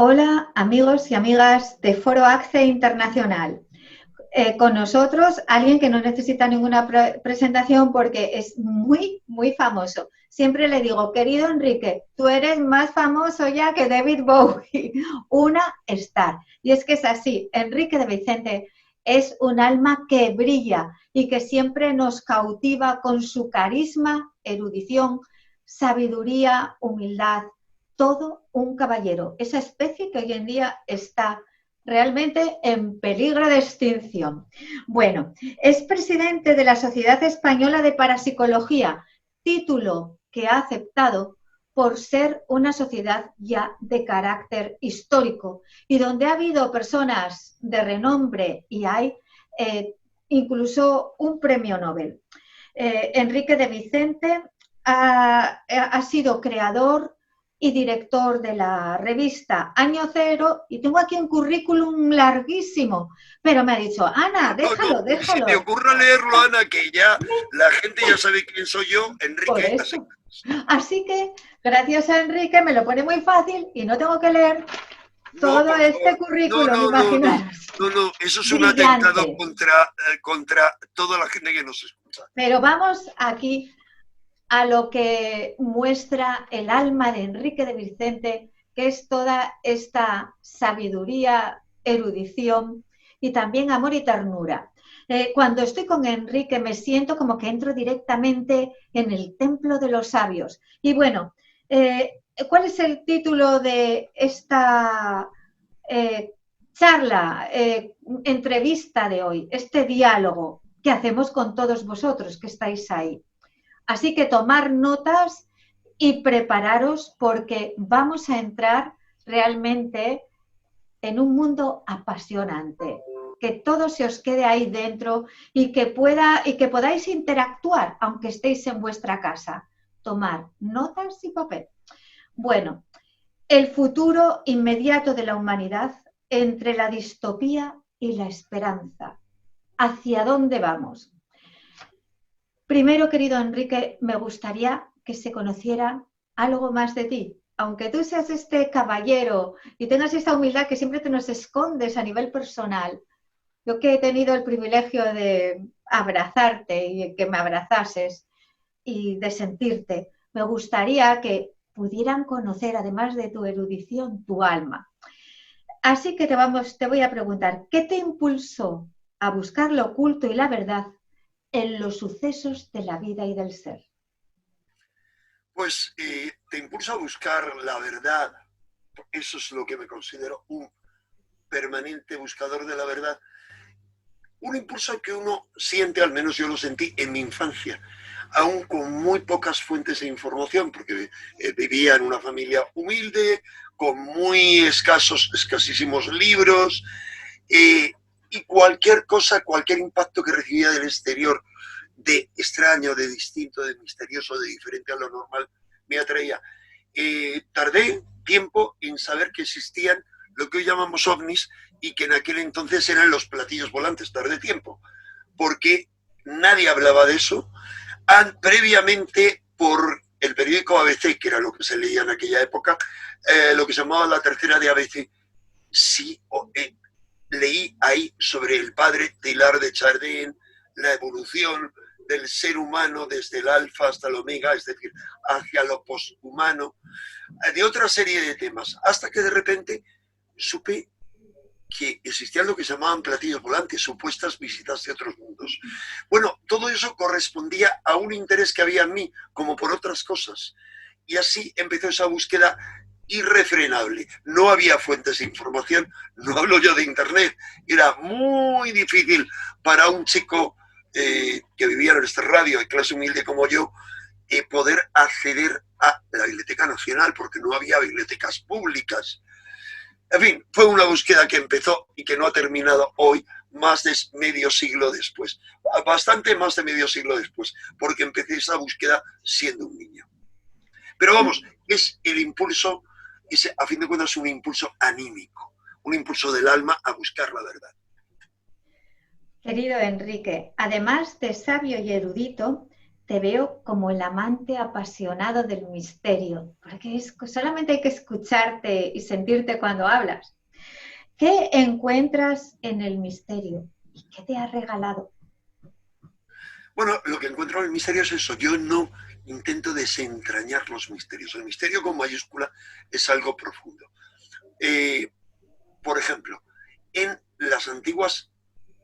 Hola amigos y amigas de Foro ACCE Internacional. Con nosotros alguien que no necesita ninguna presentación porque es muy famoso. Siempre le digo, querido Enrique, tú eres más famoso ya que David Bowie, una star. Y es que es así, Enrique de Vicente es un alma que brilla y que siempre nos cautiva con su carisma, erudición, sabiduría, humildad, todo un caballero. Esa especie que hoy en día está realmente en peligro de extinción. Bueno, es presidente de la Sociedad Española de Parapsicología, título que ha aceptado por ser una sociedad ya de carácter histórico y donde ha habido personas de renombre y hay incluso un premio Nobel. Enrique de Vicente ha sido creador y director de la revista Año Cero, y tengo aquí un currículum larguísimo, pero me ha dicho, Ana, déjalo. Si te ocurra leerlo, Ana, que ya la gente ya sabe quién soy yo, Por Enrique. eso. Así que, gracias a Enrique, me lo pone muy fácil y no tengo que leer No, todo por este favor. currículum, imaginaros. No, eso es un atentado Brillante. contra toda la gente que nos escucha. Pero vamos aquí a lo que muestra el alma de Enrique de Vicente, que es toda esta sabiduría, erudición y también amor y ternura. Cuando estoy con Enrique me siento como que entro directamente en el templo de los sabios. Y bueno, ¿cuál es el título de esta charla, entrevista de hoy, este diálogo que hacemos con todos vosotros que estáis ahí? Así que tomar notas y prepararos porque vamos a entrar realmente en un mundo apasionante. Que todo se os quede ahí dentro y que podáis interactuar aunque estéis en vuestra casa. Tomar notas y papel. Bueno, el futuro inmediato de la humanidad entre la distopía y la esperanza. ¿Hacia dónde vamos? Primero, querido Enrique, me gustaría que se conociera algo más de ti. Aunque tú seas este caballero y tengas esta humildad que siempre te nos escondes a nivel personal, yo que he tenido el privilegio de abrazarte y que me abrazases y de sentirte, me gustaría que pudieran conocer, además de tu erudición, tu alma. Así que te voy a preguntar, ¿qué te impulsó a buscar lo oculto y la verdad en los sucesos de la vida y del ser? Pues te impulsa a buscar la verdad. Eso es lo que me considero un permanente buscador de la verdad. Un impulso que uno siente, al menos yo lo sentí en mi infancia, aún con muy pocas fuentes de información, porque vivía en una familia humilde, con muy escasísimos libros, y cualquier cosa, cualquier impacto que recibía del exterior, de extraño, de distinto, de misterioso, de diferente a lo normal, me atraía. Tardé tiempo en saber que existían lo que hoy llamamos ovnis y que en aquel entonces eran los platillos volantes. Tardé tiempo, porque nadie hablaba de eso. Previamente, por el periódico ABC, que era lo que se leía en aquella época, lo que se llamaba la tercera de ABC, sí, leí ahí sobre el padre Teilhard de Chardin, la evolución del ser humano desde el alfa hasta el omega, es decir, hacia lo poshumano, de otra serie de temas, hasta que de repente supe que existían lo que se llamaban platillos volantes, supuestas visitas de otros mundos. Bueno, todo eso correspondía a un interés que había en mí, como por otras cosas. Y así empezó esa búsqueda irrefrenable. No había fuentes de información, no hablo yo de internet, era muy difícil para un chico que vivía en esta radio de clase humilde como yo, poder acceder a la Biblioteca Nacional, porque no había bibliotecas públicas. En fin, fue una búsqueda que empezó y que no ha terminado hoy, más de medio siglo después. Bastante más de medio siglo después, porque empecé esa búsqueda siendo un niño. Pero vamos, es el impulso, a fin de cuentas, un impulso anímico, un impulso del alma a buscar la verdad. Querido Enrique, además de sabio y erudito, te veo como el amante apasionado del misterio, porque solamente hay que escucharte y sentirte cuando hablas. ¿Qué encuentras en el misterio y qué te ha regalado? Bueno, lo que encuentro en el misterio es eso. Yo no intento desentrañar los misterios. El misterio con mayúscula es algo profundo. Por ejemplo, en las antiguas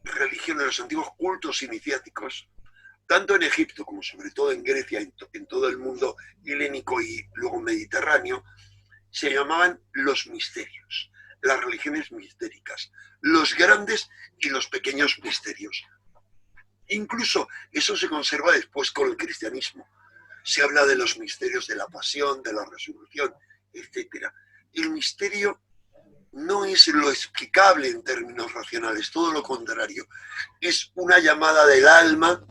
religiones, los antiguos cultos iniciáticos, tanto en Egipto como sobre todo en Grecia, en todo el mundo helénico y luego mediterráneo, se llamaban los misterios, las religiones mistéricas, los grandes y los pequeños misterios. Incluso eso se conserva después con el cristianismo. Se habla de los misterios de la pasión, de la resurrección, etc. El misterio no es lo explicable en términos racionales, todo lo contrario. Es una llamada del alma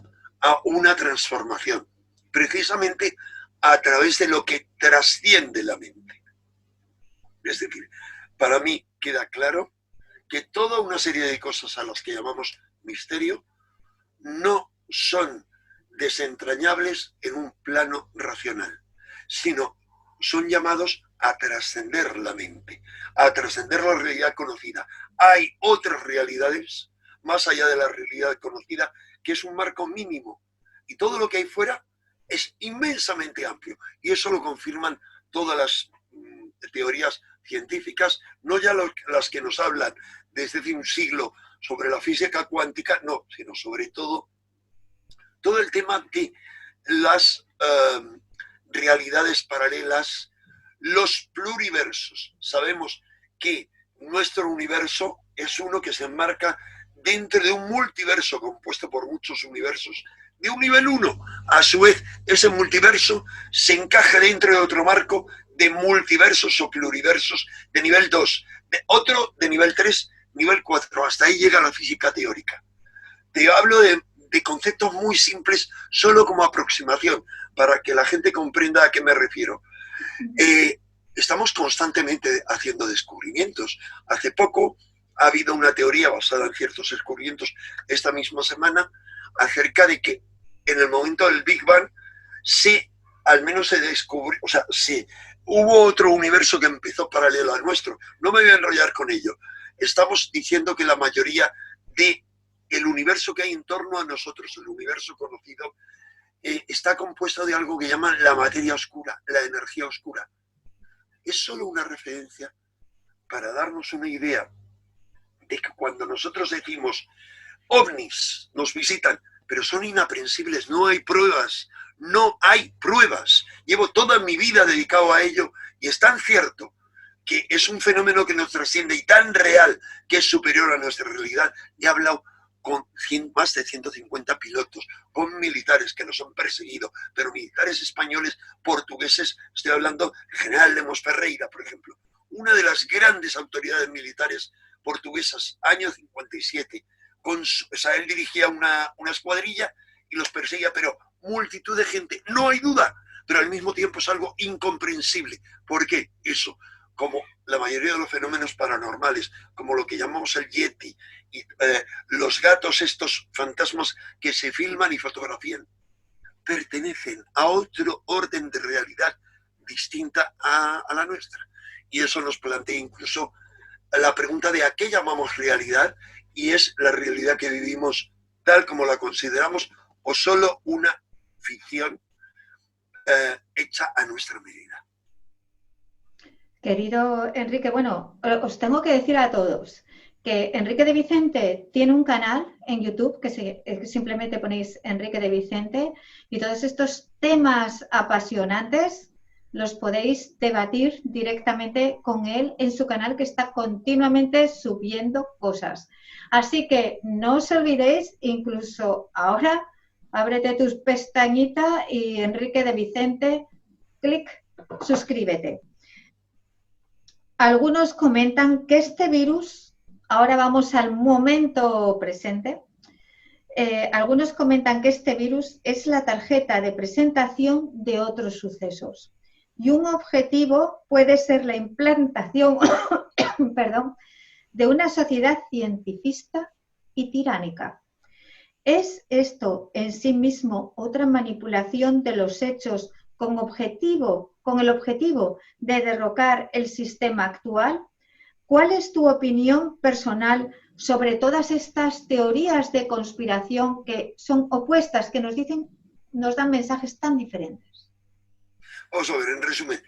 a una transformación, precisamente a través de lo que trasciende la mente. Es decir, para mí queda claro que toda una serie de cosas a las que llamamos misterio no son desentrañables en un plano racional, sino son llamados a trascender la mente, a trascender la realidad conocida. Hay otras realidades, más allá de la realidad conocida, que es un marco mínimo, y todo lo que hay fuera es inmensamente amplio, y eso lo confirman todas las teorías científicas, no ya las que nos hablan desde hace un siglo sobre la física cuántica, no, sino sobre todo el tema de las realidades paralelas, los pluriversos. Sabemos que nuestro universo es uno que se enmarca dentro de un multiverso compuesto por muchos universos de un nivel 1. A su vez, ese multiverso se encaja dentro de otro marco de multiversos o pluriversos de nivel 2, de otro de nivel 3, nivel 4. Hasta ahí llega la física teórica. Te hablo de conceptos muy simples, solo como aproximación, para que la gente comprenda a qué me refiero. Estamos constantemente haciendo descubrimientos. Hace poco ha habido una teoría basada en ciertos descubrimientos esta misma semana acerca de que en el momento del Big Bang al menos se descubrió, o sea, hubo otro universo que empezó paralelo al nuestro. No me voy a enrollar con ello. Estamos diciendo que la mayoría del universo que hay en torno a nosotros, el universo conocido, está compuesto de algo que llaman la materia oscura, la energía oscura. Es solo una referencia para darnos una idea de que cuando nosotros decimos ovnis nos visitan, pero son inaprensibles, no hay pruebas, Llevo toda mi vida dedicado a ello y es tan cierto que es un fenómeno que nos trasciende y tan real que es superior a nuestra realidad. He hablado con más de 150 pilotos, con militares que nos han perseguido, pero militares españoles, portugueses, estoy hablando del general Lemos Ferreira, por ejemplo, una de las grandes autoridades militares portuguesas, año 57, él dirigía una escuadrilla y los perseguía, pero multitud de gente, no hay duda, pero al mismo tiempo es algo incomprensible. ¿Por qué? Eso, como la mayoría de los fenómenos paranormales, como lo que llamamos el Yeti, y los gatos, estos fantasmas que se filman y fotografían, pertenecen a otro orden de realidad distinta a la nuestra. Y eso nos plantea incluso la pregunta de a qué llamamos realidad, y es la realidad que vivimos tal como la consideramos o solo una ficción hecha a nuestra medida. Querido Enrique, bueno, os tengo que decir a todos que Enrique de Vicente tiene un canal en YouTube que simplemente ponéis Enrique de Vicente y todos estos temas apasionantes los podéis debatir directamente con él en su canal, que está continuamente subiendo cosas. Así que no os olvidéis, incluso ahora, ábrete tus pestañitas y Enrique de Vicente, clic, suscríbete. Algunos comentan que este virus, ahora vamos al momento presente, algunos comentan que este virus es la tarjeta de presentación de otros sucesos y un objetivo puede ser la implantación perdón, de una sociedad cientifista y tiránica. ¿Es esto en sí mismo otra manipulación de los hechos con el objetivo de derrocar el sistema actual? ¿Cuál es tu opinión personal sobre todas estas teorías de conspiración que son opuestas, que nos dan mensajes tan diferentes? Vamos a ver, en resumen,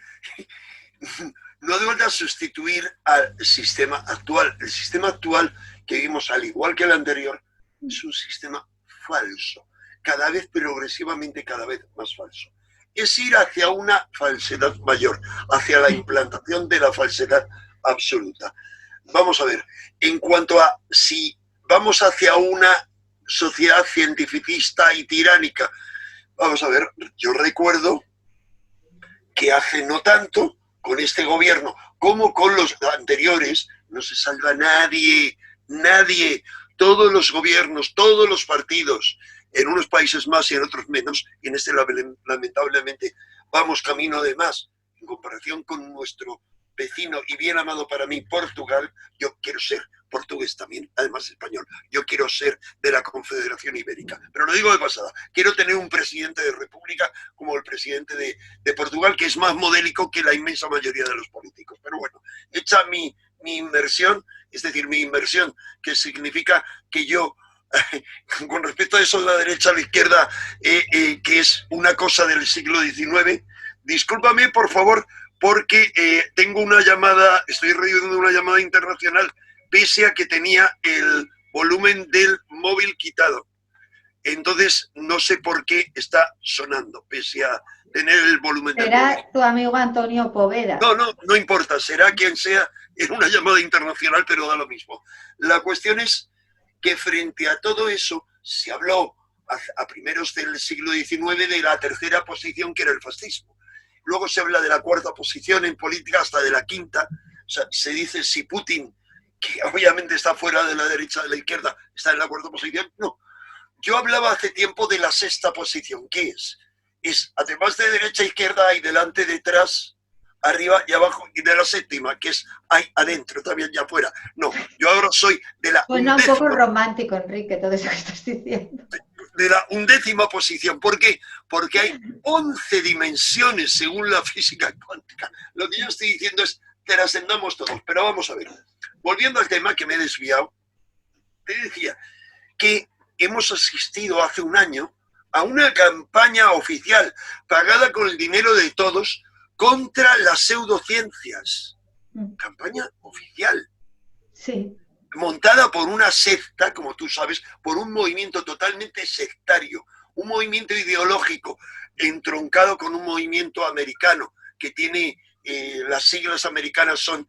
no hace falta sustituir al sistema actual. El sistema actual que vimos, al igual que el anterior, es un sistema falso, cada vez progresivamente, cada vez más falso. Es ir hacia una falsedad mayor, hacia la implantación de la falsedad absoluta. Vamos a ver, en cuanto a si vamos hacia una sociedad cientificista y tiránica, vamos a ver, yo recuerdo que hace no tanto, con este gobierno como con los anteriores, no se salva nadie, nadie. Todos los gobiernos, todos los partidos, en unos países más y en otros menos, y en este lamentablemente vamos camino de más. En comparación con nuestro vecino y bien amado para mí, Portugal, yo quiero ser portugués también, además español. Yo quiero ser de la Confederación Ibérica. Pero lo digo de pasada, quiero tener un presidente de república como el presidente de Portugal, que es más modélico que la inmensa mayoría de los políticos. Pero bueno, hecha mi inversión, es decir, mi inversión, que significa que yo, con respecto a eso de la derecha a la izquierda, que es una cosa del siglo XIX, discúlpame, por favor, porque tengo una llamada, estoy recibiendo una llamada internacional, pese a que tenía el volumen del móvil quitado. Entonces, no sé por qué está sonando, pese a tener el volumen del móvil. ¿Será tu amigo Antonio Poveda? No importa, será quien sea en una llamada internacional, pero da lo mismo. La cuestión es que frente a todo eso se habló a primeros del siglo XIX de la tercera posición, que era el fascismo. Luego se habla de la cuarta posición en política, hasta de la quinta. O sea, se dice si Putin, que obviamente está fuera de la derecha, de la izquierda, está en la cuarta posición. No, yo hablaba hace tiempo de la sexta posición. ¿Qué es? Es, además de derecha, izquierda, hay delante, detrás, arriba y abajo, y de la séptima, que es hay adentro, también ya afuera. No, yo ahora soy de la Suena un poco romántico, Enrique, todo eso que estás diciendo. De la undécima posición. ¿Por qué? Porque hay 11 dimensiones según la física cuántica. Lo que yo estoy diciendo es trascendamos todos. Pero vamos a ver. Volviendo al tema, que me he desviado, te decía que hemos asistido hace un año a una campaña oficial pagada con el dinero de todos contra las pseudociencias. Campaña oficial. Sí. Montada por una secta, como tú sabes, por un movimiento totalmente sectario, un movimiento ideológico entroncado con un movimiento americano que tiene, las siglas americanas son,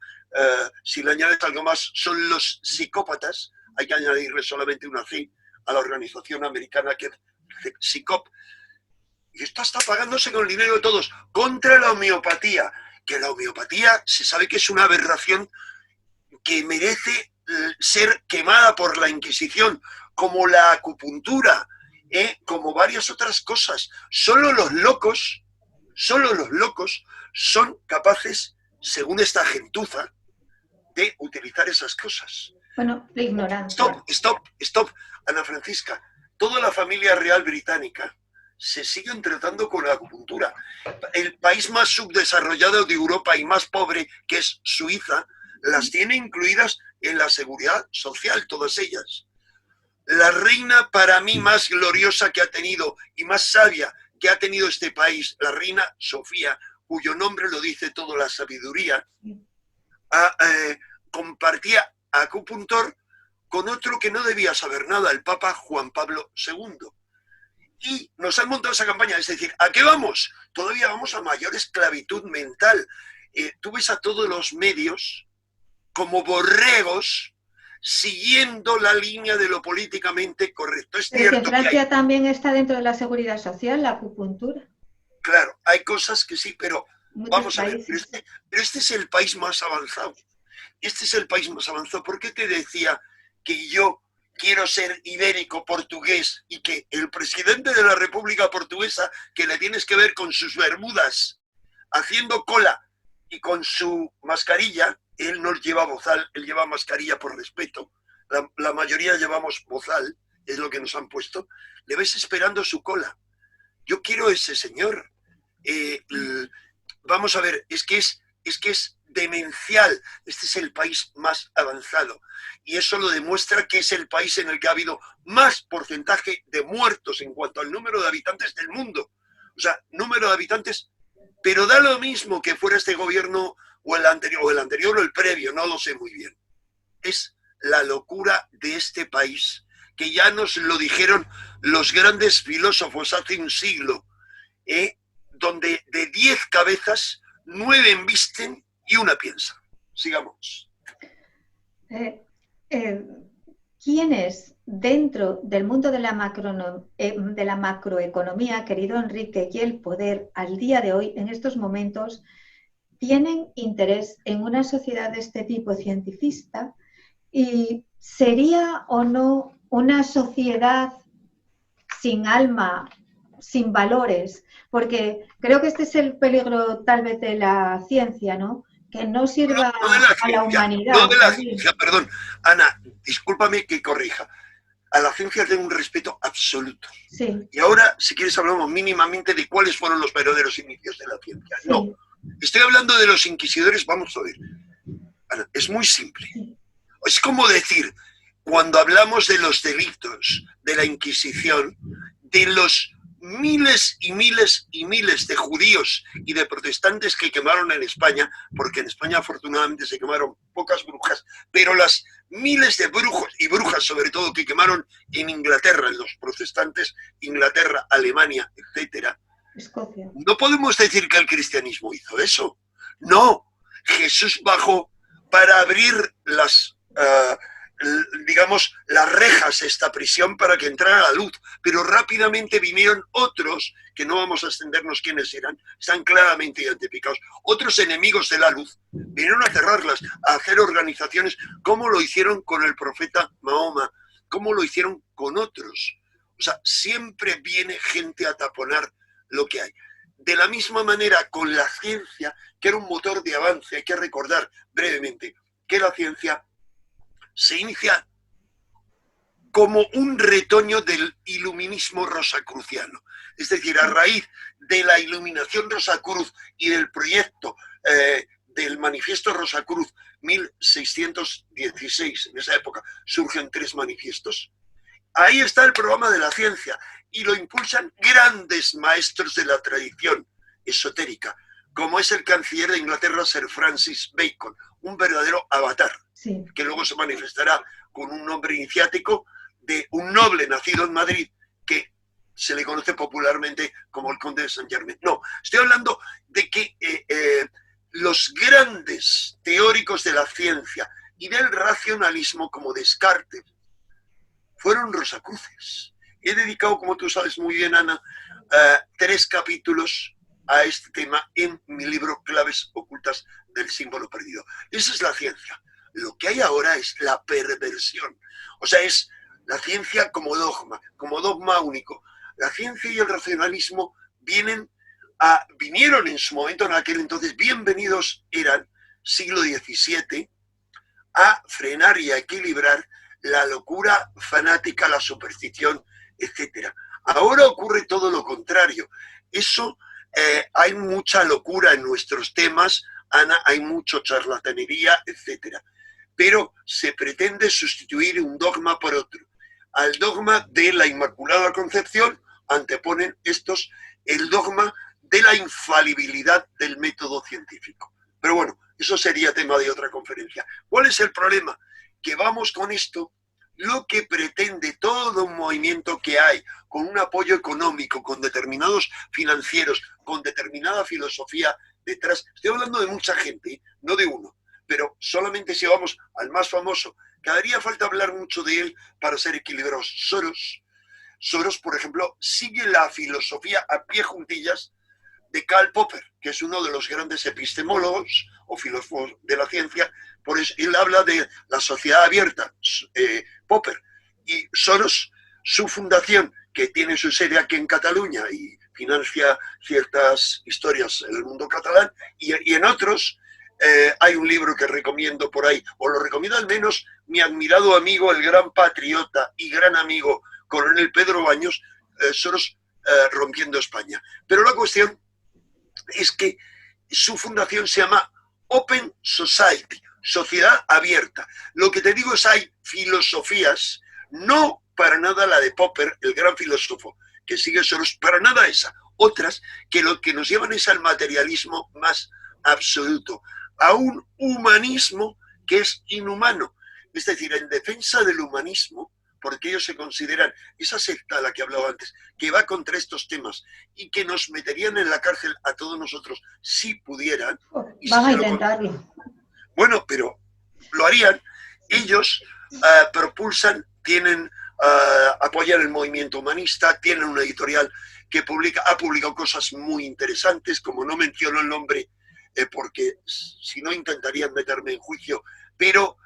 si le añades algo más, son los psicópatas. Hay que añadirle solamente una C a la organización americana que es PSICOP. Y esto está pagándose con el dinero de todos, contra la homeopatía, que la homeopatía se sabe que es una aberración que merece ser quemada por la Inquisición, como la acupuntura, como varias otras cosas. Solo los locos son capaces, según esta gentuza, de utilizar esas cosas. Bueno, la ignorancia. Stop, Ana Francisca. Toda la familia real británica se siguen tratando con la acupuntura. El país más subdesarrollado de Europa y más pobre, que es Suiza, las tiene incluidas en la seguridad social, todas ellas. La reina para mí más gloriosa que ha tenido y más sabia que ha tenido este país, la reina Sofía, cuyo nombre lo dice toda la sabiduría, compartía acupuntor con otro que no debía saber nada, el Papa Juan Pablo II. Y nos han montado esa campaña, es decir, ¿a qué vamos? Todavía vamos a mayor esclavitud mental. Tú ves a todos los medios como borregos siguiendo la línea de lo políticamente correcto. Es Pero cierto que Francia que hay, también está dentro de la seguridad social, la acupuntura. claro, hay cosas que sí, pero Muchos vamos a ver, países. pero este es el país más avanzado. Este es el país más avanzado. ¿Por qué te decía que yo quiero ser ibérico, portugués, y que el presidente de la República Portuguesa, que le tienes que ver con sus bermudas, haciendo cola y con su mascarilla, él no lleva bozal, él lleva mascarilla por respeto, la mayoría llevamos bozal, es lo que nos han puesto, le ves esperando su cola. Yo quiero ese señor. Vamos a ver, es que es demencial. Este es el país más avanzado. Y eso lo demuestra que es el país en el que ha habido más porcentaje de muertos en cuanto al número de habitantes del mundo. O sea, número de habitantes, pero da lo mismo que fuera este gobierno o el anterior o el previo, no lo sé muy bien. Es la locura de este país, que ya nos lo dijeron los grandes filósofos hace un siglo, donde de 10 cabezas, 9 embisten y una piensa. Sigamos. ¿Quiénes dentro del mundo de la macroeconomía, querido Enrique, y el poder al día de hoy, en estos momentos, tienen interés en una sociedad de este tipo cientifista? ¿Y sería o no una sociedad sin alma, sin valores? Porque creo que este es el peligro tal vez de la ciencia, ¿no? Que no sirva a la humanidad. No de la ciencia, perdón. Ana, discúlpame que corrija. A la ciencia tengo un respeto absoluto. Sí. Y ahora, si quieres, hablamos mínimamente de cuáles fueron los verdaderos inicios de la ciencia. Sí. No, estoy hablando de los inquisidores, vamos a ver. Ana, es muy simple. Sí. Es como decir, cuando hablamos de los delitos de la Inquisición, de los miles y miles y miles de judíos y de protestantes que quemaron en España, porque en España afortunadamente se quemaron pocas brujas, pero las miles de brujos y brujas sobre todo que quemaron en Inglaterra, en los protestantes, Inglaterra, Alemania, etcétera. Escocia. No podemos decir que el cristianismo hizo eso. No, Jesús bajó para abrir digamos, las rejas de esta prisión para que entrara la luz, pero rápidamente vinieron otros, que no vamos a extendernos quiénes eran, están claramente identificados, otros enemigos de la luz, vinieron a cerrarlas, a hacer organizaciones, como lo hicieron con el profeta Mahoma, como lo hicieron con otros. O sea, siempre viene gente a taponar lo que hay. De la misma manera con la ciencia, que era un motor de avance, hay que recordar brevemente que la ciencia se inicia como un retoño del iluminismo rosacruciano. Es decir, a raíz de la iluminación Rosacruz y del proyecto del manifiesto Rosacruz 1616, en esa época surgen 3 manifiestos, ahí está el programa de la ciencia y lo impulsan grandes maestros de la tradición esotérica, como es el canciller de Inglaterra, Sir Francis Bacon, un verdadero avatar, sí, que luego se manifestará con un nombre iniciático de un noble nacido en Madrid que se le conoce popularmente como el conde de Saint Germain. No, estoy hablando de que los grandes teóricos de la ciencia y del racionalismo como Descartes fueron rosacruces. He dedicado, como tú sabes muy bien, Ana, 3 capítulos a este tema en mi libro Claves ocultas del símbolo perdido. Esa es la ciencia. Lo que hay ahora es la perversión. O sea, es la ciencia como dogma único. La ciencia y el racionalismo vinieron en su momento, en aquel entonces, bienvenidos eran, siglo XVII, a frenar y a equilibrar la locura fanática, la superstición, etc. Ahora ocurre todo lo contrario. Eso, hay mucha locura en nuestros temas, Ana, hay mucho charlatanería, etc. Pero se pretende sustituir un dogma por otro. Al dogma de la Inmaculada Concepción anteponen estos el dogma de la infalibilidad del método científico. Pero bueno, eso sería tema de otra conferencia. ¿Cuál es el problema? Que vamos con esto, lo que pretende todo un movimiento que hay, con un apoyo económico, con determinados financieros, con determinada filosofía detrás. Estoy hablando de mucha gente, no de uno, pero solamente si vamos al más famoso, que haría falta hablar mucho de él para ser equilibrados. Soros, por ejemplo, sigue la filosofía a pie juntillas de Karl Popper, que es uno de los grandes epistemólogos o filósofos de la ciencia. Por eso él habla de la sociedad abierta, Popper. Y Soros, su fundación, que tiene su sede aquí en Cataluña y financia ciertas historias en el mundo catalán, y en otros, hay un libro que recomiendo por ahí, o lo recomiendo al menos mi admirado amigo, el gran patriota y gran amigo Coronel Pedro Baños, Soros rompiendo España. Pero la cuestión es que su fundación se llama Open Society, sociedad abierta. Lo que te digo es, hay filosofías, no para nada la de Popper, el gran filósofo que sigue Soros, para nada esa. Otras que lo que nos llevan es al materialismo más absoluto, a un humanismo que es inhumano. Es decir, en defensa del humanismo, porque ellos se consideran, esa secta a la que hablaba antes, que va contra estos temas y que nos meterían en la cárcel a todos nosotros si pudieran. Y Van si a intentarlo. Bueno, pero lo harían. Ellos propulsan, tienen, apoyan el movimiento humanista, tienen una editorial que ha publicado cosas muy interesantes, como no menciono el nombre, porque si no intentarían meterme en juicio, pero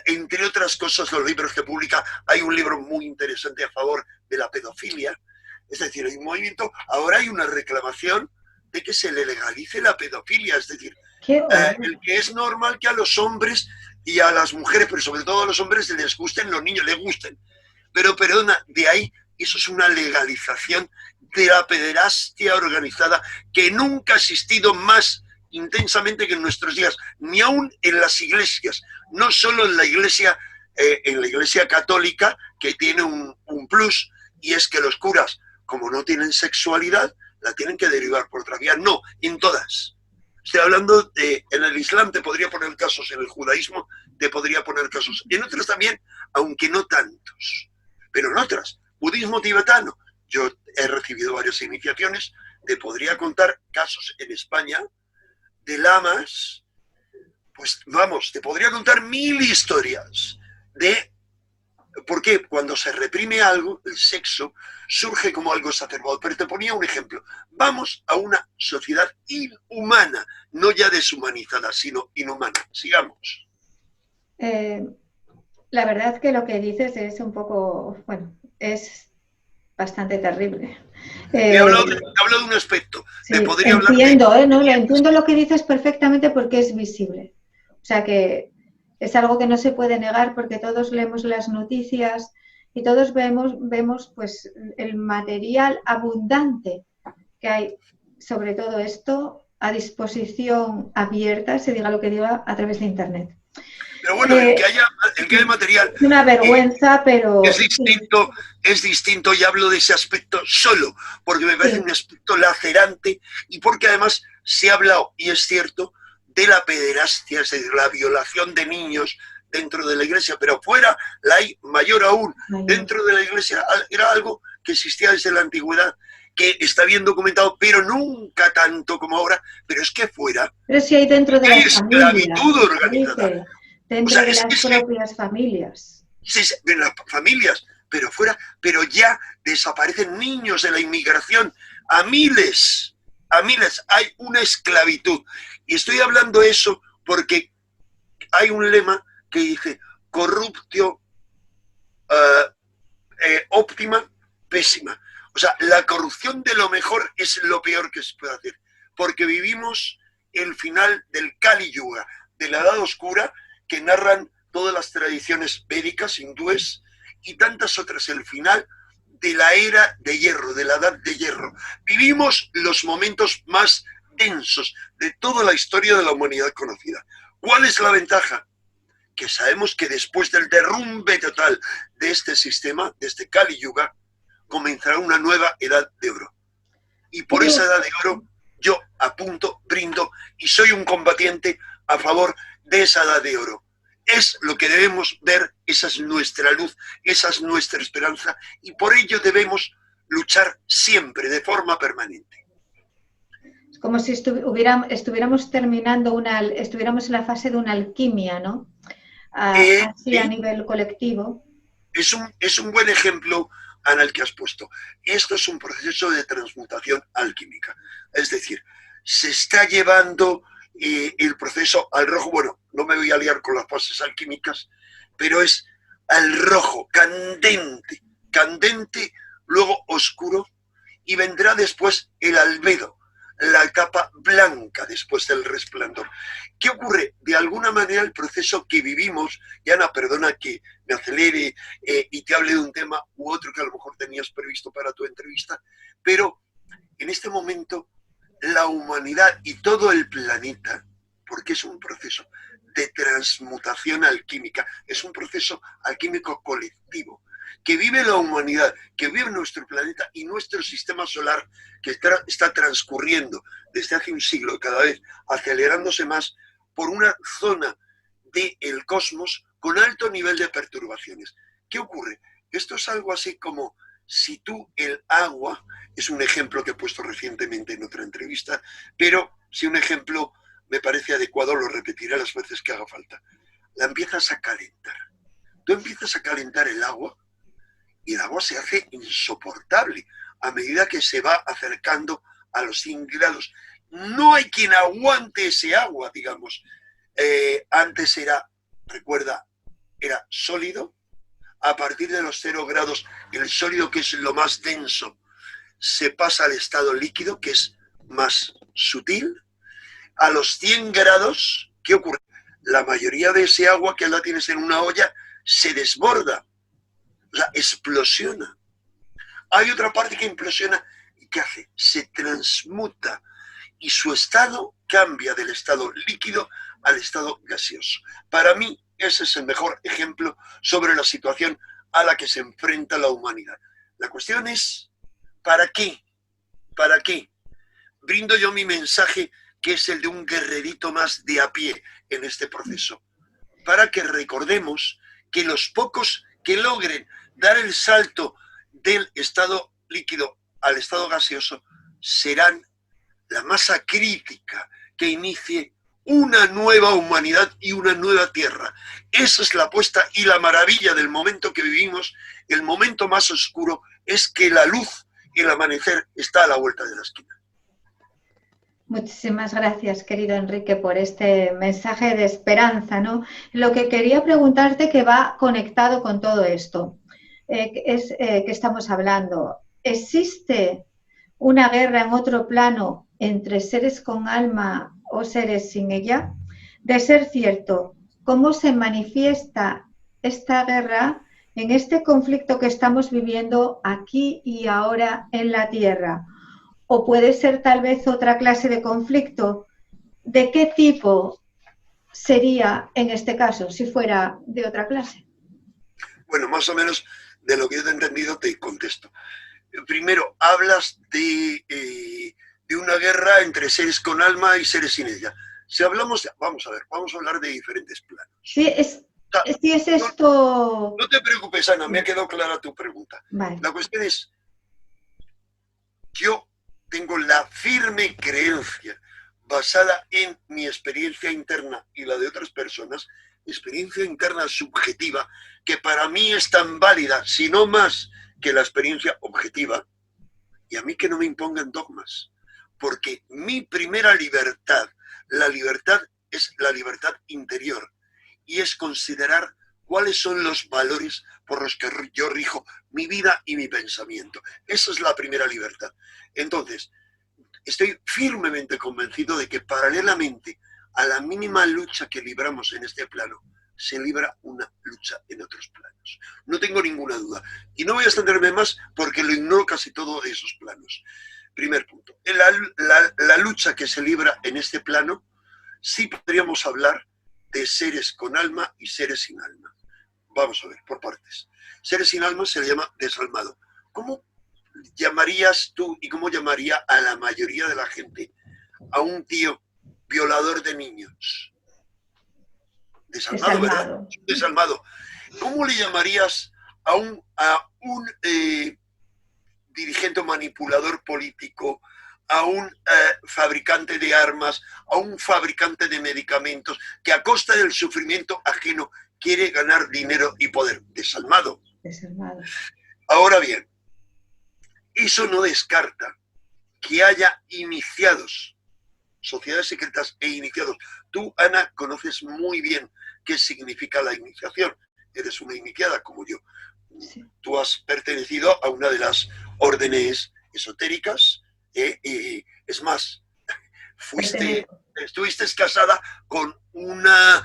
entre otras cosas, los libros que publica, hay un libro muy interesante a favor de la pedofilia. Es decir, hay un movimiento, ahora hay una reclamación de que se le legalice la pedofilia, es decir, el que es normal que a los hombres y a las mujeres, pero sobre todo a los hombres, les gusten los niños, les gusten. Pero perdona, de ahí, eso es una legalización de la pederastia organizada que nunca ha existido más intensamente que en nuestros días, ni aún en las iglesias, no solo en la iglesia católica, que tiene un plus, y es que los curas, como no tienen sexualidad, la tienen que derivar por otra vía. No, en todas. Estoy hablando en el Islam te podría poner casos, en el judaísmo te podría poner casos, en otras también, aunque no tantos, pero en otras, budismo tibetano, yo he recibido varias iniciaciones, te podría contar casos en España de lamas, pues vamos, te podría contar 1000 historias de por qué cuando se reprime algo, el sexo, surge como algo exacerbado. Pero te ponía un ejemplo. Vamos a una sociedad inhumana, no ya deshumanizada, sino inhumana. Sigamos. La verdad es que lo que dices es un poco, bueno, es bastante terrible. He hablado de un aspecto. Sí, entiendo lo que dices perfectamente porque es visible. O sea que es algo que no se puede negar porque todos leemos las noticias y todos vemos pues el material abundante que hay sobre todo esto a disposición abierta, se diga lo que diga, a través de Internet. Pero bueno, el que haya material... Es una vergüenza, pero... Es distinto y hablo de ese aspecto solo, porque me parece un aspecto lacerante y porque además se ha hablado, y es cierto, de la pederastia, es decir, la violación de niños dentro de la iglesia, pero fuera la hay mayor aún. Dentro de la iglesia era algo que existía desde la antigüedad, que está bien documentado, pero nunca tanto como ahora, pero es que fuera... Pero si hay dentro de las esclavitud organizada. Dentro de las propias familias. Sí, de las familias, pero fuera, pero ya desaparecen niños de la inmigración a miles, hay una esclavitud. Y estoy hablando eso porque hay un lema que dice corruptio óptima, pésima. O sea, la corrupción de lo mejor es lo peor que se puede hacer, porque vivimos el final del Kali Yuga, de la Edad Oscura, que narran todas las tradiciones védicas, hindúes, y tantas otras, el final de la era de hierro, de la edad de hierro. Vivimos los momentos más densos de toda la historia de la humanidad conocida. ¿Cuál es la ventaja? Que sabemos que después del derrumbe total de este sistema, de este Kali Yuga, comenzará una nueva edad de oro. Y por esa edad de oro yo apunto, brindo y soy un combatiente a favor de esa edad de oro. Es lo que debemos ver, esa es nuestra luz, esa es nuestra esperanza y por ello debemos luchar siempre, de forma permanente. Es como si estuviéramos estuviéramos en la fase de una alquimia, ¿no? Así a nivel colectivo. Es un buen ejemplo, Ana, el que has puesto. Esto es un proceso de transmutación alquímica. Es decir, se está llevando el proceso al rojo. Bueno, no me voy a liar con las fases alquímicas, pero es al rojo, candente, candente, luego oscuro, y vendrá después el albedo, la capa blanca después del resplandor. ¿Qué ocurre? De alguna manera el proceso que vivimos, y Ana, perdona que me acelere y te hable de un tema u otro que a lo mejor tenías previsto para tu entrevista, pero en este momento la humanidad y todo el planeta, porque es un proceso de transmutación alquímica, es un proceso alquímico colectivo, que vive la humanidad, que vive nuestro planeta y nuestro sistema solar, que está transcurriendo desde hace un siglo, cada vez acelerándose más, por una zona del cosmos con alto nivel de perturbaciones. ¿Qué ocurre? Esto es algo así como si tú el agua, es un ejemplo que he puesto recientemente en otra entrevista, pero si un ejemplo me parece adecuado, lo repetiré las veces que haga falta. La empiezas a calentar. Tú empiezas a calentar el agua y el agua se hace insoportable a medida que se va acercando a los 100 grados. No hay quien aguante ese agua, digamos. Antes era, recuerda, era sólido. A partir de los 0 grados, el sólido, que es lo más denso, se pasa al estado líquido, que es más sutil. A los 100 grados, ¿qué ocurre? La mayoría de ese agua que la tienes en una olla se desborda, o sea, explosiona. Hay otra parte que implosiona y ¿qué hace? Se transmuta y su estado cambia del estado líquido al estado gaseoso. Para mí, ese es el mejor ejemplo sobre la situación a la que se enfrenta la humanidad. La cuestión es, ¿para qué? ¿Para qué? Brindo yo mi mensaje, que es el de un guerrerito más de a pie en este proceso, para que recordemos que los pocos que logren dar el salto del estado líquido al estado gaseoso serán la masa crítica que inicie una nueva humanidad y una nueva tierra. Esa es la apuesta y la maravilla del momento que vivimos. El momento más oscuro es que la luz y el amanecer está a la vuelta de la esquina. Muchísimas gracias, querido Enrique, por este mensaje de esperanza, ¿no? Lo que quería preguntarte, que va conectado con todo esto, que estamos hablando. ¿Existe una guerra en otro plano entre seres con alma o seres sin ella? De ser cierto, ¿cómo se manifiesta esta guerra en este conflicto que estamos viviendo aquí y ahora en la Tierra? ¿O puede ser tal vez otra clase de conflicto? ¿De qué tipo sería en este caso, si fuera de otra clase? Bueno, más o menos de lo que yo te he entendido te contesto. Primero, hablas de una guerra entre seres con alma y seres sin ella. Si hablamos, vamos a ver, vamos a hablar de diferentes planos. Sí, es esto... No te preocupes, Ana, me ha quedado clara tu pregunta. Vale. La cuestión es, yo tengo la firme creencia, basada en mi experiencia interna y la de otras personas, experiencia interna subjetiva, que para mí es tan válida, si no más, que la experiencia objetiva, y a mí que no me impongan dogmas, porque mi primera libertad, la libertad es la libertad interior, y es considerar cuáles son los valores por los que yo rijo mi vida y mi pensamiento. Esa es la primera libertad. Entonces, estoy firmemente convencido de que paralelamente a la mínima lucha que libramos en este plano, se libra una lucha en otros planos. No tengo ninguna duda. Y no voy a extenderme más porque lo ignoro casi todo de esos planos. Primer punto. La lucha que se libra en este plano, sí podríamos hablar de seres con alma y seres sin alma. Vamos a ver, por partes. Seres sin alma se le llama desalmado. ¿Cómo llamarías tú y cómo llamaría a la mayoría de la gente a un tío violador de niños? Desalmado, ¿verdad? Desalmado. ¿Cómo le llamarías a un dirigente manipulador político, a un fabricante de armas, a un fabricante de medicamentos, que a costa del sufrimiento ajeno quiere ganar dinero y poder? Desalmado. Desalmado. Ahora bien, eso no descarta que haya iniciados, sociedades secretas e iniciados. Tú, Ana, conoces muy bien qué significa la iniciación. Eres una iniciada como yo. Sí. Tú has pertenecido a una de las órdenes esotéricas. Es más, estuviste casada con una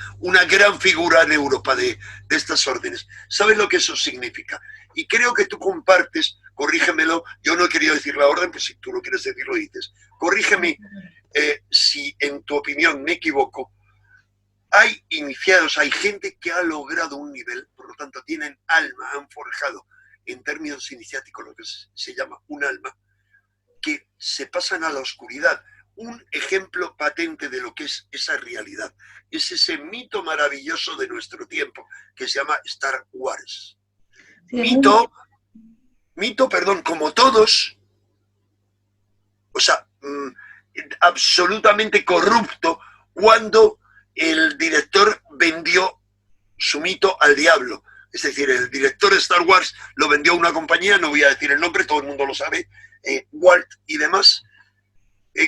gran figura en Europa de estas órdenes. ¿Sabes lo que eso significa? Y creo que tú compartes, corrígemelo, yo no he querido decir la orden, pues si tú lo quieres decir, lo dices. Corrígeme si en tu opinión me equivoco. Hay iniciados, hay gente que ha logrado un nivel, por lo tanto tienen alma, han forjado en términos iniciáticos lo que se llama un alma, que se pasan a la oscuridad. Un ejemplo patente de lo que es esa realidad es ese mito maravilloso de nuestro tiempo que se llama Star Wars. Sí, mito, como todos, o sea, absolutamente corrupto cuando el director vendió su mito al diablo. Es decir, el director de Star Wars lo vendió a una compañía, no voy a decir el nombre, todo el mundo lo sabe, Walt y demás.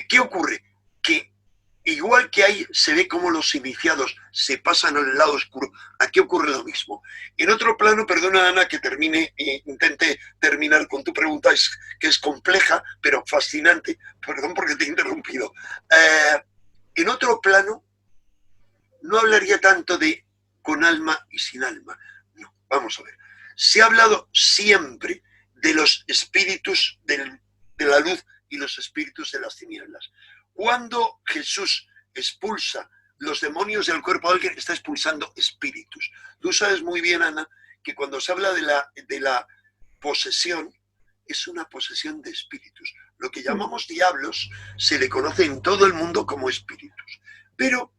¿Qué ocurre? Que igual que ahí se ve cómo los iniciados se pasan al lado oscuro, aquí ocurre lo mismo. En otro plano, perdona Ana que intente terminar con tu pregunta, que es compleja, pero fascinante, perdón porque te he interrumpido. En otro plano, no hablaría tanto de con alma y sin alma. No, vamos a ver. Se ha hablado siempre de los espíritus de la luz y los espíritus de las tinieblas. Cuando Jesús expulsa los demonios del cuerpo de alguien, está expulsando espíritus. Tú sabes muy bien, Ana, que cuando se habla de la posesión, es una posesión de espíritus. Lo que llamamos diablos se le conoce en todo el mundo como espíritus. Pero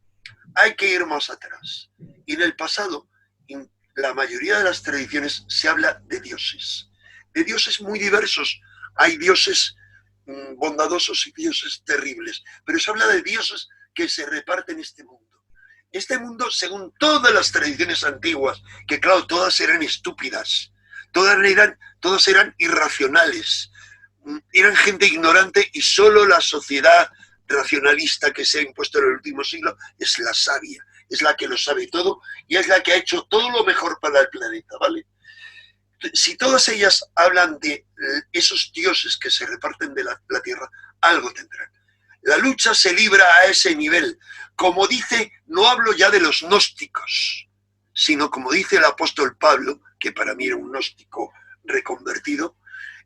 hay que ir más atrás. Y en el pasado, en la mayoría de las tradiciones, se habla de dioses muy diversos. Hay dioses bondadosos y dioses terribles, pero se habla de dioses que se reparten este mundo. Este mundo, según todas las tradiciones antiguas, que claro, todas eran estúpidas, todas eran irracionales, eran gente ignorante y solo la sociedad racionalista que se ha impuesto en el último siglo es la sabia, es la que lo sabe todo y es la que ha hecho todo lo mejor para el planeta, ¿vale? Si todas ellas hablan de esos dioses que se reparten de la tierra, algo tendrán. La lucha se libra a ese nivel. Como dice, no hablo ya de los gnósticos, sino como dice el apóstol Pablo, que para mí era un gnóstico reconvertido,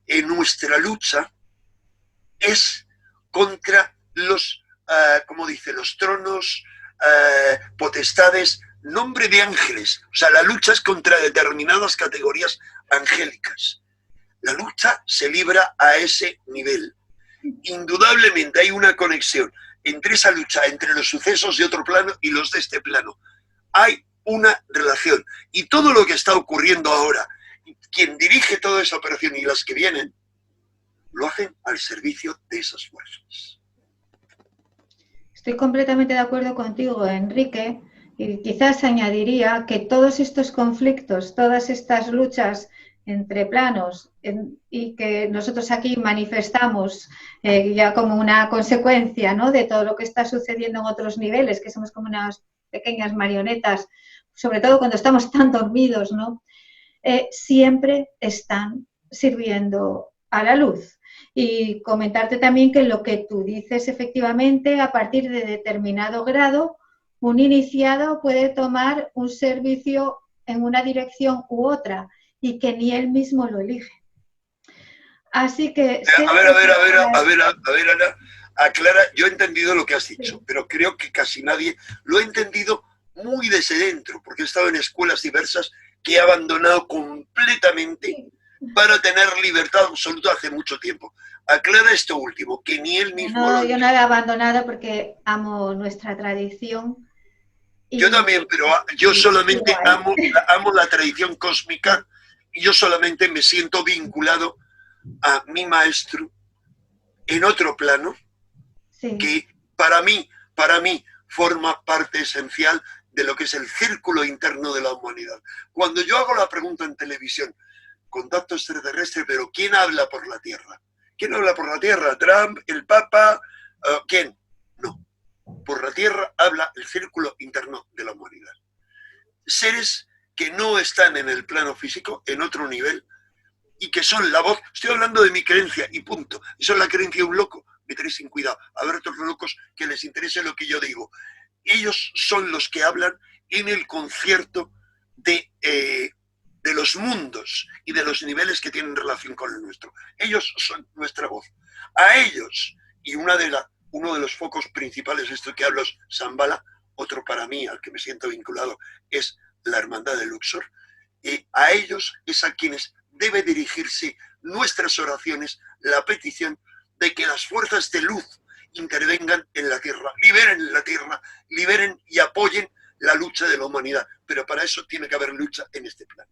en nuestra lucha es contra los, como dice, los tronos, potestades, nombre de ángeles. O sea, la lucha es contra determinadas categorías angélicas. La lucha se libra a ese nivel. Indudablemente hay una conexión entre esa lucha, entre los sucesos de otro plano y los de este plano. Hay una relación. Y todo lo que está ocurriendo ahora, quien dirige toda esa operación y las que vienen, lo hacen al servicio de esas fuerzas. Estoy completamente de acuerdo contigo, Enrique, y quizás añadiría que todos estos conflictos, todas estas luchas entre planos y que nosotros aquí manifestamos ya como una consecuencia, ¿no?, de todo lo que está sucediendo en otros niveles, que somos como unas pequeñas marionetas, sobre todo cuando estamos tan dormidos, ¿no?, siempre están sirviendo a la luz. Y comentarte también que lo que tú dices, efectivamente, a partir de determinado grado, un iniciado puede tomar un servicio en una dirección u otra y que ni él mismo lo elige. Así que... A ver, Ana, aclara, yo he entendido lo que has dicho, sí, pero creo que casi nadie lo ha entendido muy desde dentro, porque he estado en escuelas diversas que he abandonado completamente, sí, para tener libertad absoluta hace mucho tiempo. Aclara esto último, que ni él mismo... No, yo no la he abandonado porque amo nuestra tradición. Yo también, pero yo solamente amo la tradición cósmica y yo solamente me siento vinculado a mi maestro en otro plano, sí, que para mí forma parte esencial de lo que es el círculo interno de la humanidad. Cuando yo hago la pregunta en televisión, contacto extraterrestre, pero ¿quién habla por la Tierra? ¿Quién habla por la Tierra? ¿Trump? ¿El Papa? ¿Quién? No. Por la Tierra habla el círculo interno de la humanidad. Seres que no están en el plano físico, en otro nivel, y que son la voz. Estoy hablando de mi creencia y punto. Eso es la creencia de un loco. que tenéis sin cuidado. A ver otros locos que les interese lo que yo digo. Ellos son los que hablan en el concierto de los mundos y de los niveles que tienen relación con el nuestro. Ellos son nuestra voz. A ellos, y uno de los focos principales de esto que hablo es Shambhala, otro para mí al que me siento vinculado es la Hermandad de Luxor, a ellos es a quienes debe dirigirse nuestras oraciones, la petición de que las fuerzas de luz intervengan en la tierra, liberen y apoyen la lucha de la humanidad. Pero para eso tiene que haber lucha en este plano.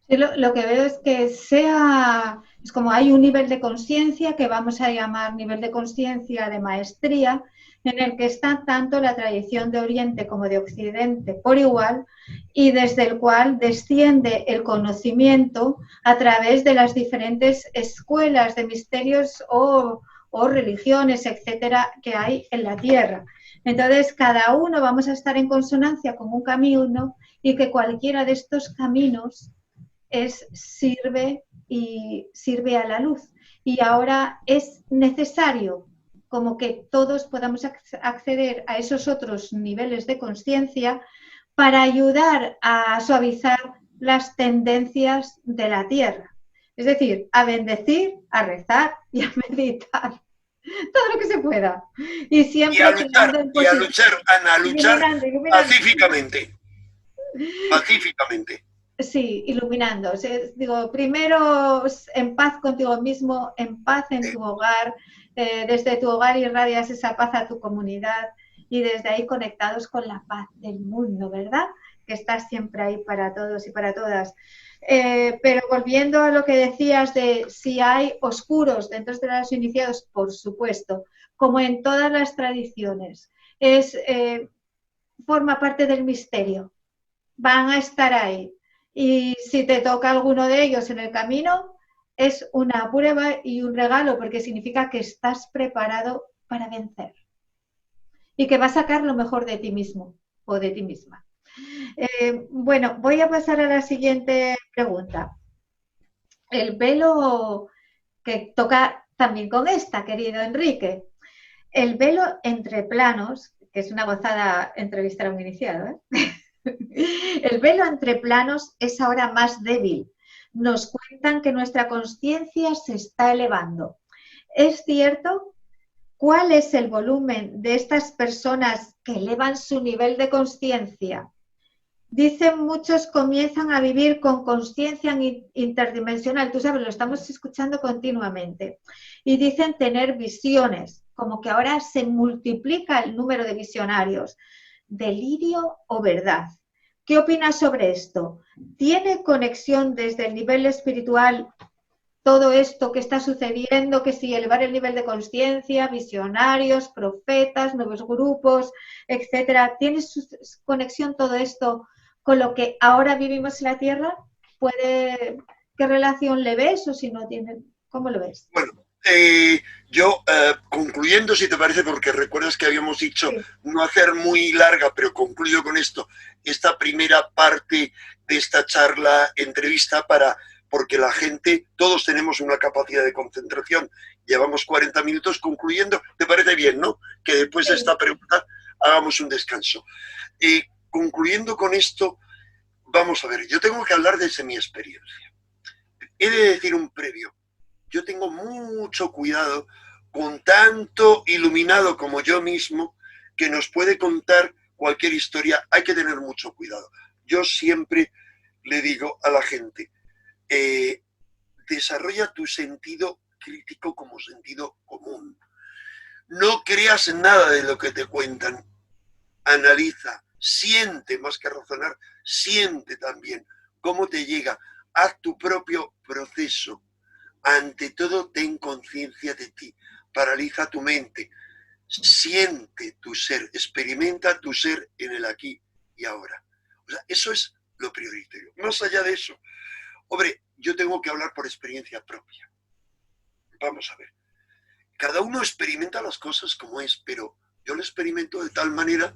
Sí, lo que veo es que es como hay un nivel de conciencia que vamos a llamar nivel de conciencia de maestría, en el que está tanto la tradición de Oriente como de Occidente por igual, y desde el cual desciende el conocimiento a través de las diferentes escuelas de misterios o religiones, etcétera, que hay en la Tierra. Entonces, cada uno vamos a estar en consonancia con un camino, y que cualquiera de estos caminos sirve a la luz. Y ahora es necesario como que todos podamos acceder a esos otros niveles de conciencia para ayudar a suavizar las tendencias de la Tierra. Es decir, a bendecir, a rezar y a meditar. Todo lo que se pueda. Y siempre a luchar pacíficamente. Pacíficamente. Sí, iluminando. Digo, primero en paz contigo mismo, en paz en tu hogar. Desde tu hogar irradias esa paz a tu comunidad y desde ahí conectados con la paz del mundo, ¿verdad? Que estás siempre ahí para todos y para todas. Pero volviendo a lo que decías de si hay oscuros dentro de los iniciados, por supuesto, como en todas las tradiciones, forma parte del misterio. Van a estar ahí. Y si te toca alguno de ellos en el camino, es una prueba y un regalo, porque significa que estás preparado para vencer y que vas a sacar lo mejor de ti mismo o de ti misma. Bueno, voy a pasar a la siguiente pregunta. El velo que toca también con esta, querido Enrique. El velo entre planos, que es una gozada entrevistar a un iniciado, ¿eh? El velo entre planos es ahora más débil. Nos cuentan que nuestra conciencia se está elevando. ¿Es cierto? ¿Cuál es el volumen de estas personas que elevan su nivel de conciencia? Dicen muchos comienzan a vivir con conciencia interdimensional. Tú sabes, lo estamos escuchando continuamente. Y dicen tener visiones, como que ahora se multiplica el número de visionarios. ¿Delirio o verdad? ¿Qué opinas sobre esto? ¿Tiene conexión desde el nivel espiritual todo esto que está sucediendo? Que si elevar el nivel de conciencia, visionarios, profetas, nuevos grupos, etcétera. ¿Tiene conexión todo esto con lo que ahora vivimos en la Tierra? ¿Qué relación le ves o si no tiene? ¿Cómo lo ves? Bueno, yo, concluyendo, si te parece, porque recuerdas que habíamos dicho no hacer muy larga, pero concluyo con esto, esta primera parte de esta charla, entrevista, porque la gente, todos tenemos una capacidad de concentración, llevamos 40 minutos concluyendo, ¿te parece bien, no? Que después de esta pregunta hagamos un descanso. Concluyendo con esto, vamos a ver, yo tengo que hablar desde mi experiencia. He de decir un previo. Yo tengo mucho cuidado con tanto iluminado como yo mismo que nos puede contar cualquier historia. Hay que tener mucho cuidado. Yo siempre le digo a la gente, desarrolla tu sentido crítico como sentido común. No creas nada de lo que te cuentan. Analiza, siente más que razonar, siente también cómo te llega. Haz tu propio proceso. Ante todo, ten conciencia de ti, paraliza tu mente, siente tu ser, experimenta tu ser en el aquí y ahora. O sea, eso es lo prioritario. Más allá de eso, hombre, yo tengo que hablar por experiencia propia. Vamos a ver, cada uno experimenta las cosas como es, pero yo lo experimento de tal manera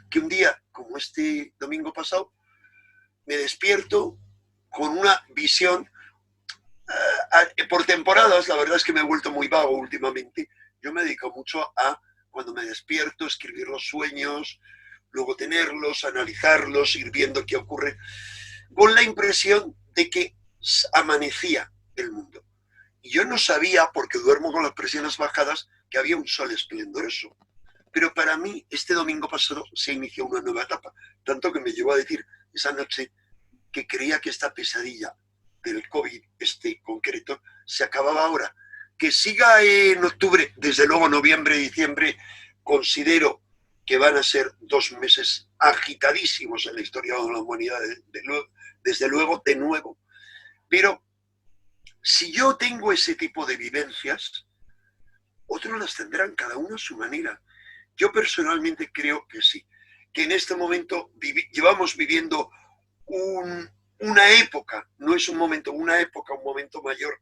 que un día, como este domingo pasado, me despierto con una visión. Por temporadas, la verdad es que me he vuelto muy vago últimamente, Yo me dedico mucho a, cuando me despierto, escribir los sueños, luego tenerlos, analizarlos, ir viendo qué ocurre, con la impresión de que amanecía el mundo. Y yo no sabía, porque duermo con las presiones bajadas, que había un sol esplendoroso. Pero para mí, este domingo pasado se inició una nueva etapa, tanto que me llevó a decir esa noche que creía que esta pesadilla del COVID, este concreto, se acababa ahora. Que siga en octubre, desde luego noviembre, diciembre, considero que van a ser 2 meses agitadísimos en la historia de la humanidad, desde luego, de nuevo. Pero si yo tengo ese tipo de vivencias, otros las tendrán, cada uno a su manera. Yo personalmente creo que sí, que en este momento llevamos viviendo una época, no es un momento, una época, un momento mayor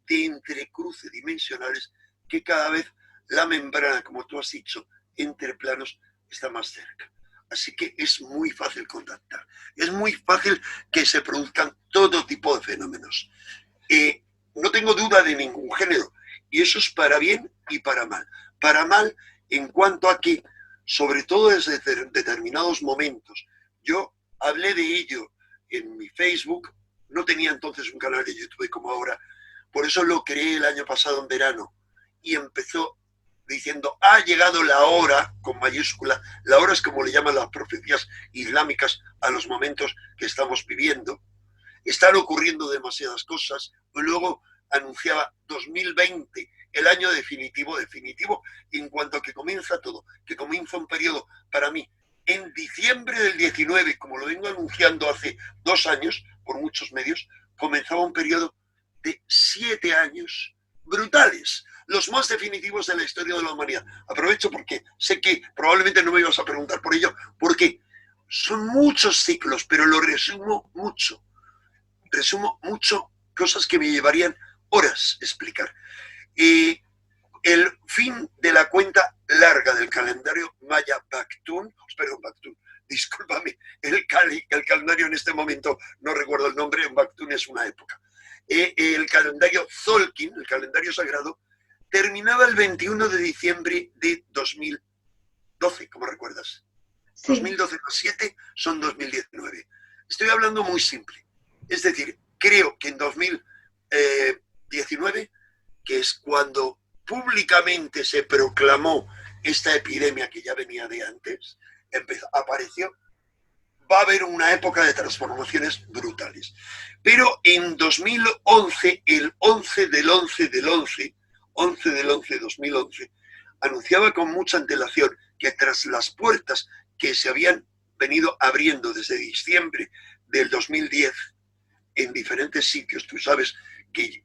de entrecruce dimensionales, que cada vez la membrana, como tú has dicho, entre planos está más cerca. Así que es muy fácil contactar, es muy fácil que se produzcan todo tipo de fenómenos. No tengo duda de ningún género, y eso es para bien y para mal. Para mal en cuanto a que, sobre todo desde determinados momentos, yo hablé de ello en mi Facebook, no tenía entonces un canal de YouTube como ahora, por eso lo creé el año pasado en verano, y empezó diciendo, ha llegado la hora, con mayúscula, la hora es como le llaman las profecías islámicas a los momentos que estamos viviendo, están ocurriendo demasiadas cosas, y luego anunciaba 2020, el año definitivo en cuanto a que comienza todo, que comienza un periodo para mí en diciembre del 19, como lo vengo anunciando hace 2 años por muchos medios, comenzaba un periodo de 7 años brutales, los más definitivos de la historia de la humanidad. Aprovecho porque sé que probablemente no me ibas a preguntar por ello, porque son muchos ciclos, pero lo resumo mucho cosas que me llevarían horas explicar. El fin de la cuenta larga del calendario maya Baktun, discúlpame, el calendario en este momento, no recuerdo el nombre, en Baktun es una época. El calendario Tzolkin, el calendario sagrado, terminaba el 21 de diciembre de 2012, ¿cómo recuerdas? Sí. 2012 más 7 son 2019. Estoy hablando muy simple. Es decir, creo que en 2019, que es cuando públicamente se proclamó esta epidemia que ya venía de antes, apareció, va a haber una época de transformaciones brutales. Pero en 2011, el 11 del 11 del 11 del 11 de 2011, anunciaba con mucha antelación que tras las puertas que se habían venido abriendo desde diciembre del 2010 en diferentes sitios, tú sabes que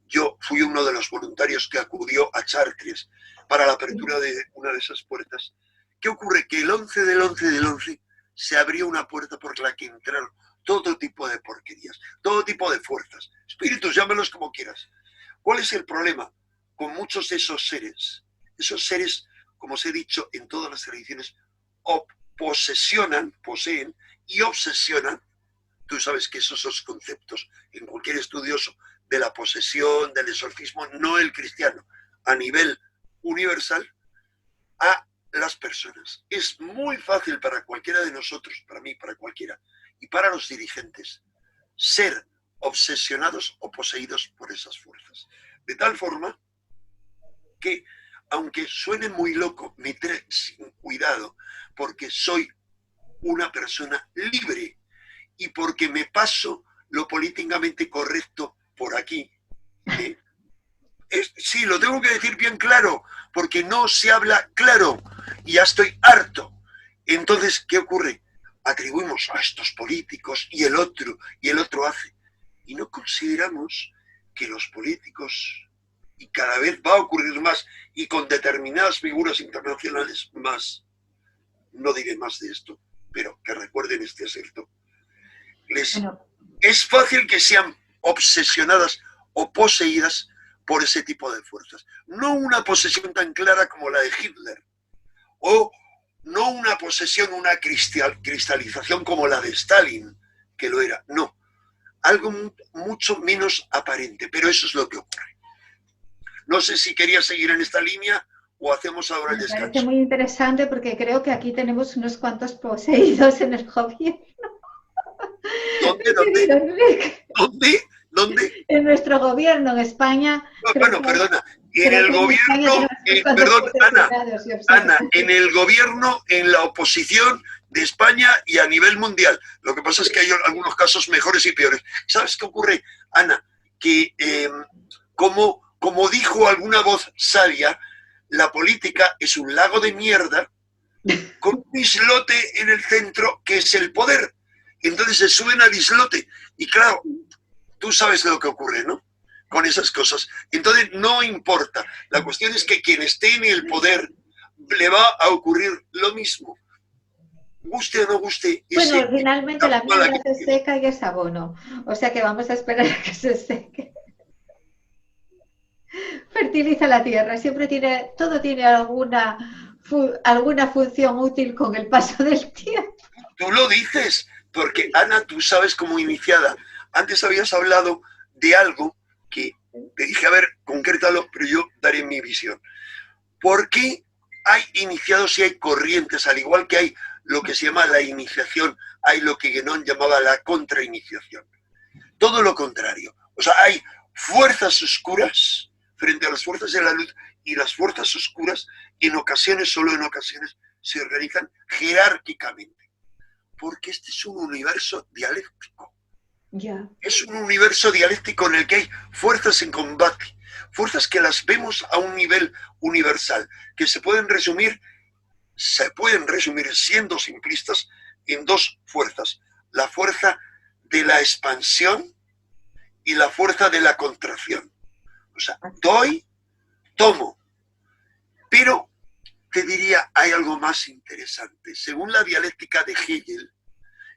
yo fui uno de los voluntarios que acudió a Chartres para la apertura de una de esas puertas. ¿Qué ocurre? Que el 11 del 11 del 11 se abrió una puerta por la que entraron todo tipo de porquerías, todo tipo de fuerzas, espíritus, llámalos como quieras. ¿Cuál es el problema con muchos de esos seres? Esos seres, como os he dicho en todas las tradiciones, poseen y obsesionan. Tú sabes que esos son conceptos en cualquier estudioso de la posesión, del exorcismo, no el cristiano, a nivel universal, a las personas. Es muy fácil para cualquiera de nosotros, para mí, para cualquiera, y para los dirigentes, ser obsesionados o poseídos por esas fuerzas. De tal forma que, aunque suene muy loco, me trae sin cuidado, porque soy una persona libre, y porque me paso lo políticamente correcto por aquí. Sí, lo tengo que decir bien claro, porque no se habla claro y ya estoy harto. Entonces, ¿qué ocurre? Atribuimos a estos políticos y el otro hace. Y no consideramos que los políticos, y cada vez va a ocurrir más, y con determinadas figuras internacionales más, no diré más de esto, pero que recuerden este acerto, es fácil que sean obsesionadas o poseídas por ese tipo de fuerzas. No una posesión tan clara como la de Hitler, o no una posesión, una cristalización como la de Stalin, que lo era, no. Algo mucho menos aparente, pero eso es lo que ocurre. No sé si quería seguir en esta línea o hacemos ahora el Me descanso. parece muy interesante porque creo que aquí tenemos unos cuantos poseídos en el gobierno. ¿Dónde, Querido dónde, Enrique, dónde, dónde? en nuestro gobierno en España, Bueno, perdona, en creo el que en España gobierno, tenemos unos cuantos perdón, posesionados y Ana, obsesionados. en el gobierno, en la oposición de España y a nivel mundial. Lo que pasa es que hay algunos casos mejores y peores. ¿Sabes qué ocurre, Ana? Que como dijo alguna voz sabia, la política es un lago de mierda con un islote en el centro que es el poder. Entonces se suben al islote y claro, tú sabes lo que ocurre, ¿no? Con esas cosas. Entonces no importa. La cuestión es que quien esté en el poder le va a ocurrir lo mismo. Guste o no guste. Bueno, finalmente la mierda se seca y es abono. O sea que vamos a esperar a que se seque. Fertiliza la tierra. Siempre tiene, todo tiene alguna función útil con el paso del tiempo. Tú lo dices, porque Ana, tú sabes como iniciada. Antes habías hablado de algo que te dije, a ver, concrétalo, pero yo daré mi visión. ¿Por qué hay iniciados y hay corrientes, al igual que hay lo que se llama la iniciación, hay lo que Guénon llamaba la contrainiciación? Todo lo contrario. O sea, hay fuerzas oscuras frente a las fuerzas de la luz y las fuerzas oscuras en ocasiones, solo en ocasiones, se organizan jerárquicamente. Porque este es un universo dialéctico. Ya. Es un universo dialéctico en el que hay fuerzas en combate, fuerzas que las vemos a un nivel universal, que se pueden resumir siendo simplistas en dos fuerzas: la fuerza de la expansión y la fuerza de la contracción. O sea, doy, tomo. Pero te diría, hay algo más interesante. Según la dialéctica de Hegel,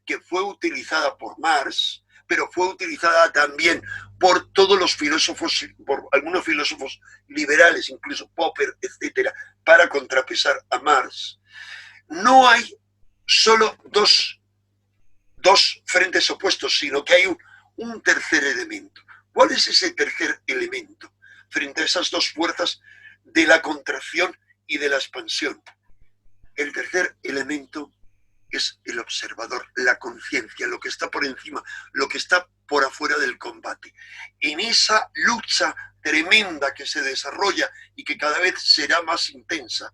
que fue utilizada por Marx, pero fue utilizada también por todos los filósofos, por algunos filósofos liberales, incluso Popper, etcétera, para contrapesar a Marx. No hay solo dos frentes opuestos, sino que hay un tercer elemento. ¿Cuál es ese tercer elemento frente a esas dos fuerzas de la contracción y de la expansión? El tercer elemento es el observador, la conciencia, lo que está por encima, lo que está por afuera del combate. En esa lucha tremenda que se desarrolla y que cada vez será más intensa,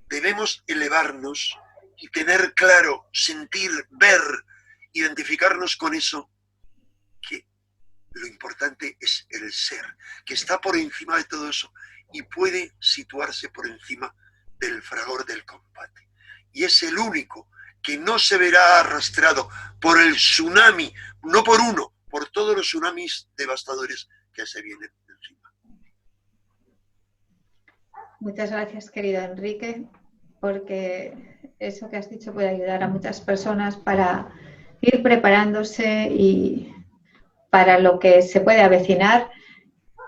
debemos elevarnos y tener claro, sentir, ver, identificarnos con eso, que lo importante es el ser, que está por encima de todo eso y puede situarse por encima del fragor del combate. Y es el único que no se verá arrastrado por el tsunami, no por uno, por todos los tsunamis devastadores que se vienen encima. Muchas gracias, querido Enrique, porque eso que has dicho puede ayudar a muchas personas para ir preparándose y para lo que se puede avecinar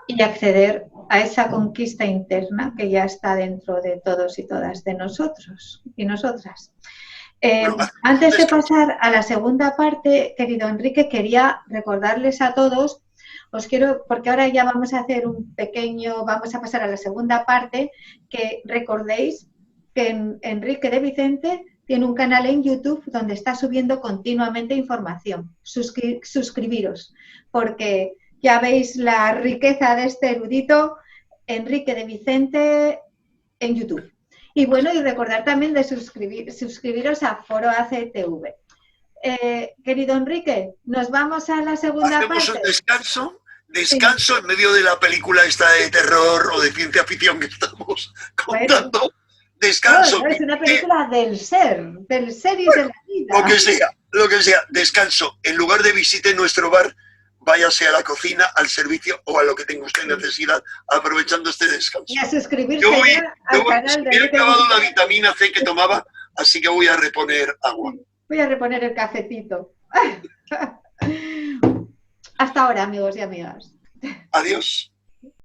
y acceder a esa conquista interna que ya está dentro de todos y todas de nosotros y nosotras. Antes de pasar a la segunda parte, querido Enrique, quería recordarles a todos, porque ahora ya vamos a hacer vamos a pasar a la segunda parte, que recordéis que Enrique de Vicente tiene un canal en YouTube donde está subiendo continuamente información. Suscribiros, porque ya veis la riqueza de este erudito, Enrique de Vicente, en YouTube. Y bueno, y recordar también de suscribiros a Foro ACTV. Querido Enrique, nos vamos a la segunda parte. Hacemos un descanso sí, en medio de la película esta de terror o de ciencia ficción que estamos contando. Bueno, descanso. No, es una película del ser y bueno, de la vida. Lo que sea, descanso. En lugar de visite nuestro bar, váyase a la cocina, al servicio o a lo que tenga usted necesidad, aprovechando este descanso. Y a suscribirse al canal de... He acabado la vitamina C que tomaba, así que voy a reponer agua. Voy a reponer el cafetito. Hasta ahora, amigos y amigas. Adiós.